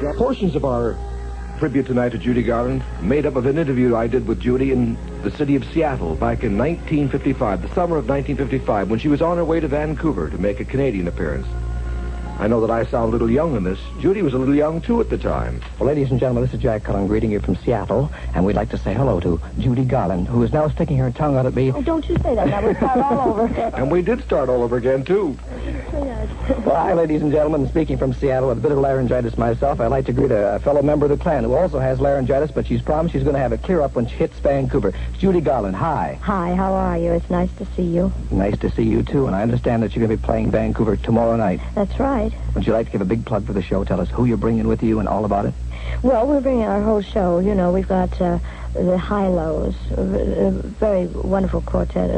Portions of our tribute tonight to Judy Garland made up of an interview I did with Judy in the city of Seattle back in 1955, the summer of 1955, when she was on her way to Vancouver to make a Canadian appearance. I know that I sound a little young in this. Judy was a little young, too, at the time. Well, ladies and gentlemen, this is Jack Cullen greeting you from Seattle, and we'd like to say hello to Judy Garland, who is now sticking her tongue out at me. Oh, don't you say that. That would start all over. And we did start all over again, too. Well, hi, ladies and gentlemen. Speaking from Seattle with a bit of laryngitis myself, I'd like to greet a fellow member of the clan who also has laryngitis, but she's promised she's going to have it clear up when she hits Vancouver. Judy Garland, hi. Hi, how are you? It's nice to see you. Nice to see you, too, and I understand that you're going to be playing Vancouver tomorrow night. That's right. Would you like to give a big plug for the show? Tell us who you're bringing with you and all about it. Well, we're bringing our whole show. You know, we've got the High-Lows, a very wonderful quartet.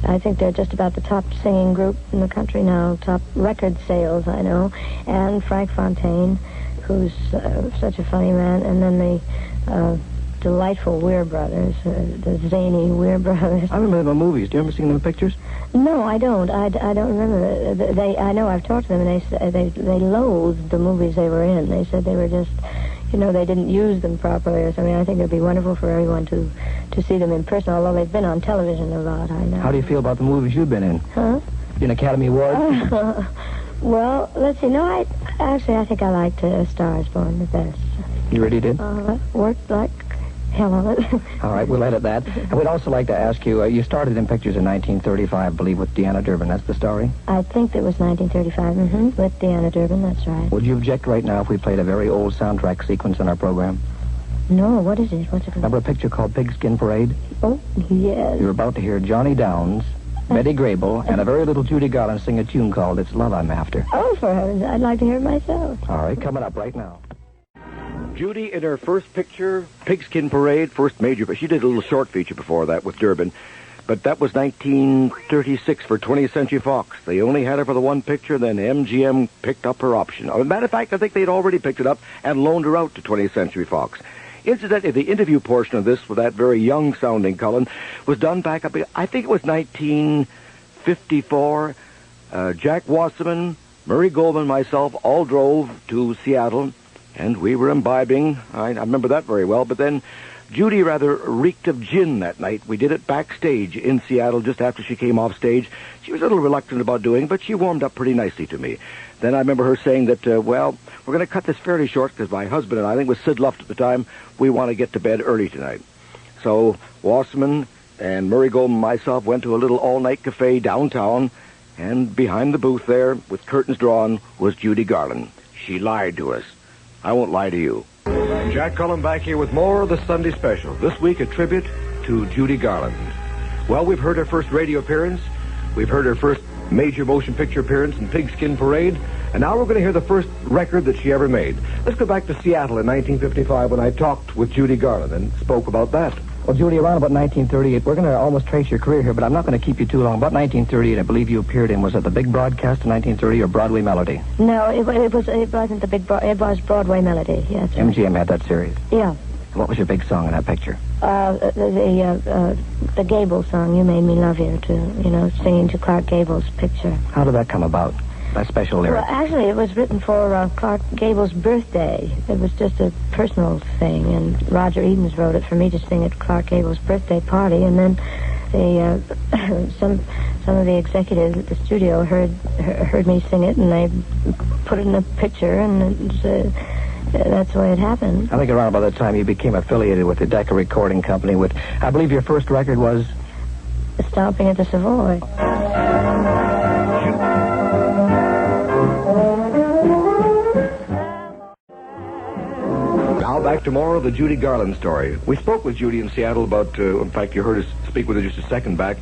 I think they're just about the top singing group in the country now, top record sales, I know. And Frank Fontaine, who's such a funny man. And then the delightful Weir brothers, the zany Weir brothers. I remember them in movies. Do you remember seeing them in pictures? No, I don't. I don't remember. I know I've talked to them, and they loathed the movies they were in. They said they were just, they didn't use them properly or something. I think it'd be wonderful for everyone to see them in person, although they've been on television a lot, I know. How do you feel about the movies you've been in? Huh? An Academy Award? Well, let's see. No, I think I liked A Star is Born the best. You really did? Worked like hell on it. All right, we'll edit that. And we'd also like to ask you, you started in pictures in 1935, I believe, with Deanna Durbin. That's the story? I think it was 1935, with Deanna Durbin, that's right. Would you object right now if we played a very old soundtrack sequence in our program? No, what is it? What's it called? Remember a picture called Pigskin Parade? Oh, yes. You're about to hear Johnny Downs, Betty Grable, and a very little Judy Garland sing a tune called It's Love I'm After. Oh, for heavens, I'd like to hear it myself. All right, coming up right now. Judy, in her first picture, Pigskin Parade, first major, she did a little short feature before that with Durbin, but that was 1936 for 20th Century Fox. They only had her for the one picture, then MGM picked up her option. As a matter of fact, I think they'd already picked it up and loaned her out to 20th Century Fox. Incidentally, the interview portion of this with that very young-sounding Cullen was done back up, I think it was 1954. Jack Wasserman, Murray Goldman, myself, all drove to Seattle, and we were imbibing. I remember that very well. But then Judy rather reeked of gin that night. We did it backstage in Seattle just after she came off stage. She was a little reluctant about doing it, but she warmed up pretty nicely to me. Then I remember her saying that, we're going to cut this fairly short because my husband and I think it was Sid Luft at the time, we want to get to bed early tonight. So Wasserman and Murray Goldman and myself went to a little all-night cafe downtown, and behind the booth there, with curtains drawn, was Judy Garland. She lied to us. I won't lie to you. Jack Cullen back here with more of the Sunday Special. This week, a tribute to Judy Garland. Well, we've heard her first radio appearance. We've heard her first major motion picture appearance in Pigskin Parade. And now we're going to hear the first record that she ever made. Let's go back to Seattle in 1955 when I talked with Judy Garland and spoke about that. Well, Judy, around about 1938, we're going to almost trace your career here, but I'm not going to keep you too long. About 1938, I believe you appeared in, was it the Big Broadcast in 1930 or Broadway Melody? No, it wasn't the Big Broadway, it was Broadway Melody, yes. MGM had that series? Yeah. What was your big song in that picture? The Gable song, You Made Me Love You, singing to Clark Gable's picture. How did that come about? That special lyric? Well, actually, it was written for Clark Gable's birthday. It was just a personal thing, and Roger Edens wrote it for me to sing at Clark Gable's birthday party, and then some of the executives at the studio heard me sing it, and they put it in a picture, and that's the way it happened. I think around about that time you became affiliated with the Decca Recording Company with, I believe your first record was? Stomping at the Savoy. Now back to more of the Judy Garland story. We spoke with Judy in Seattle about, in fact, you heard us speak with her just a second back,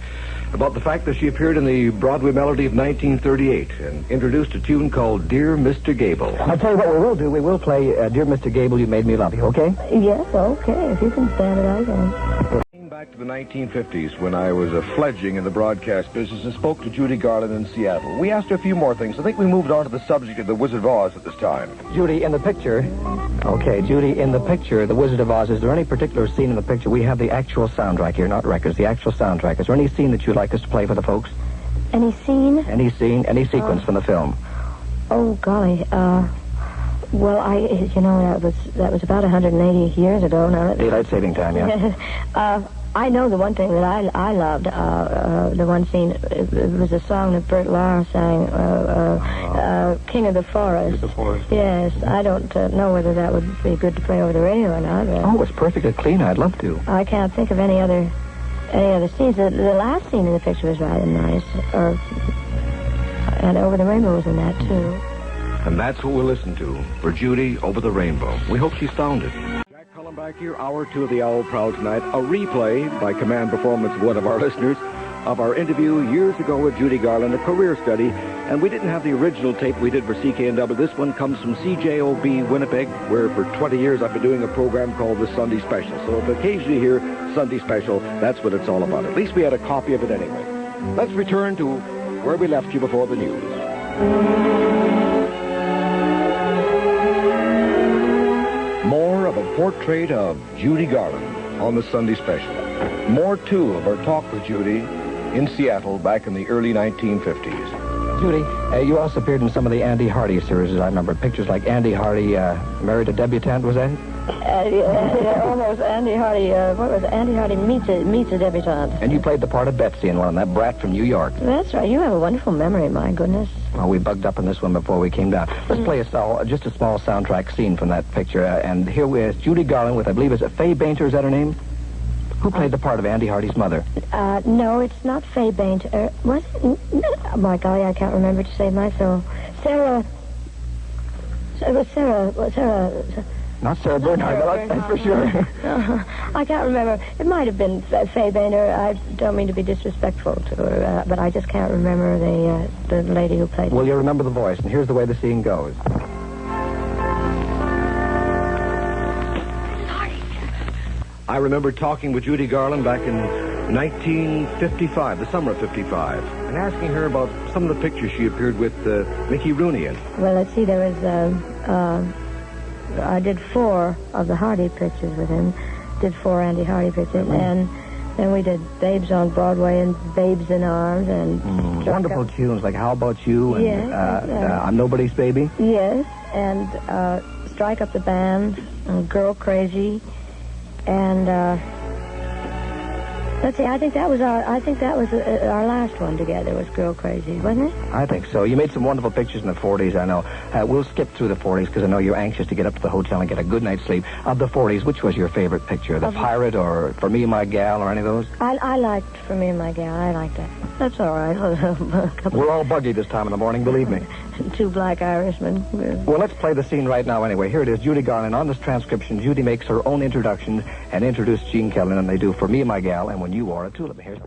about the fact that she appeared in the Broadway Melody of 1938 and introduced a tune called Dear Mr. Gable. I'll tell you what we will do. We will play Dear Mr. Gable, You Made Me Love You, okay? Yes, okay. If you can stand it, I can. Back to the 1950s when I was a fledgling in the broadcast business and spoke to Judy Garland in Seattle. We asked her a few more things. I think we moved on to the subject of the Wizard of Oz at this time. Judy, in the picture, The Wizard of Oz, is there any particular scene in the picture? We have the actual soundtrack here, not records, the actual soundtrack. Is there any scene that you'd like us to play for the folks? Any scene? Any scene, any sequence from the film? Oh, golly. Well, that was about 180 years ago now. Daylight saving time, yeah. I know the one thing that I loved, the one scene, it was a song that Bert Lahr sang, King of the Forest. Yes, I don't know whether that would be good to play over the radio or not. Oh, it was perfectly clean. I'd love to. I can't think of any other scenes. The last scene in the picture was rather nice, and Over the Rainbow was in that, too. And that's what we'll listen to for Judy, Over the Rainbow. We hope she's found it. Back here, hour 2 of the Owl Proud tonight, a replay by command performance of one of our listeners of our interview years ago with Judy Garland, a career study, and we didn't have the original tape we did for CKNW. This one comes from CJOB Winnipeg, where for 20 years I've been doing a program called the Sunday Special. So if occasionally you hear Sunday Special, that's what it's all about. At least we had a copy of it anyway. Let's return to where we left you before the news. More of a portrait of Judy Garland on the Sunday Special. More, too, of our talk with Judy in Seattle back in the early 1950s. Judy, you also appeared in some of the Andy Hardy series, I remember. Pictures like Andy Hardy, Married a Debutante, was that it? Yeah, almost. Andy Hardy, what was it? Andy Hardy meets a debutante. And you played the part of Betsy in one, that brat from New York. That's right. You have a wonderful memory, my goodness. Well, we bugged up on this one before we came down. Let's play just a small soundtrack scene from that picture. And here is Judy Garland with, I believe, is it Faye Bainter, is that her name? Who played the part of Andy Hardy's mother? No, it's not Faye Bainter. Was it? Oh, my golly, I can't remember to save my soul. Sarah. It was Sarah. Not Sarah Bernhardt, that's for sure. I can't remember. It might have been Faye Bainter. I don't mean to be disrespectful to her, but I just can't remember the lady who played her. Well, you remember the voice, and here's the way the scene goes. I remember talking with Judy Garland back in 1955, the summer of 55, and asking her about some of the pictures she appeared with Mickey Rooney in. Well, let's see, there was... I did 4 of the Hardy pictures with him. Did 4 Andy Hardy pictures, and then we did Babes on Broadway and Babes in Arms and wonderful tunes like How About You and yes, I'm Nobody's Baby. Yes, and Strike Up the Band and Girl Crazy, and let's see. I think that was our last one together was Girl Crazy, wasn't it? I think so. You made some wonderful pictures in the 40s, I know. We'll skip through the 40s because I know you're anxious to get up to the hotel and get a good night's sleep. Of the 40s, which was your favorite picture? The Pirate or For Me and My Gal or any of those? I liked For Me and My Gal. I liked that. That's all right. We're all buggy this time in the morning, believe me. 2 black Irishmen. Well, let's play the scene right now anyway. Here it is, Judy Garland. On this transcription, Judy makes her own introduction and introduced Gene Kelly, and they do For Me and My Gal and When You Wore a Tulip. Here's